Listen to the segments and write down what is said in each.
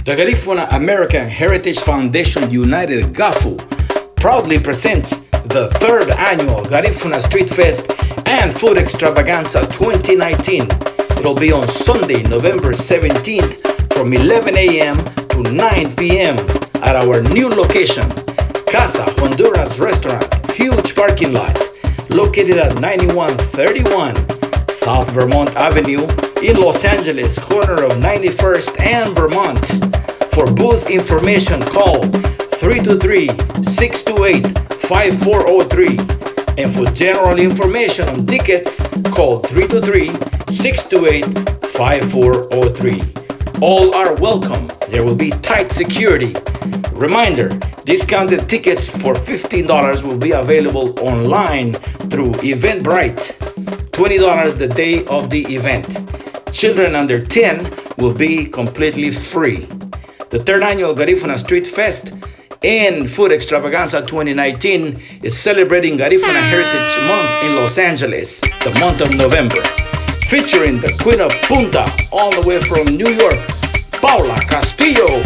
The Garifuna American Heritage Foundation United GAHFU proudly presents the third annual Garifuna Street Fest and Food Extravaganza 2019. It'll be on Sunday, November 17th from 11 a.m. to 9 p.m. at our new location, Casa, Honduras restaurant, huge parking lot, located at 9131 South Vermont Avenue in Los Angeles, corner of 91st and Vermont. For booth information, call 323-628-5403. And for general information on tickets, call 323-628-5403. All are welcome. There will be tight security. Reminder, discounted tickets for $15 will be available online through Eventbrite. $20 the day of the event. Children under 10 will be completely free. The third annual Garifuna Street Fest and Food Extravaganza 2019 is celebrating Garifuna Heritage Month in Los Angeles, the month of November, featuring the Queen of Punta all the way from New York, Paula Castillo.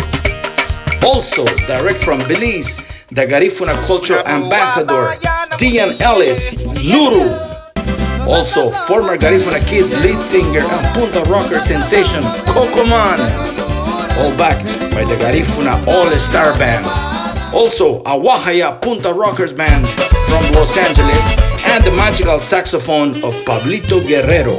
Also, direct from Belize, the Garifuna Cultural Ambassador, Dian Ellis, Nuru. Also, former Garifuna Kids lead singer and Punta rocker sensation, Coco Man. All backed by the Garifuna All-Star Band. Also, a Wahaya Punta Rockers Band from Los Angeles and the magical saxophone of Pablito Guerrero,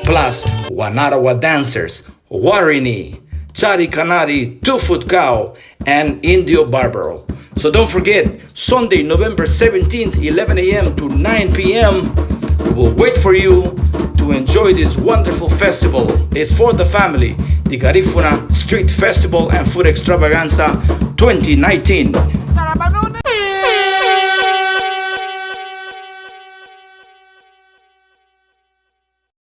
plus Wanarawa dancers, Warini, Chari Canari, Two Foot Cow, and Indio Barbaro. So don't forget, Sunday, November 17th, 11 a.m. to 9 p.m. We will wait for you to enjoy this wonderful festival. It's for the family, the Garifuna Street Festival and Food Extravaganza 2019.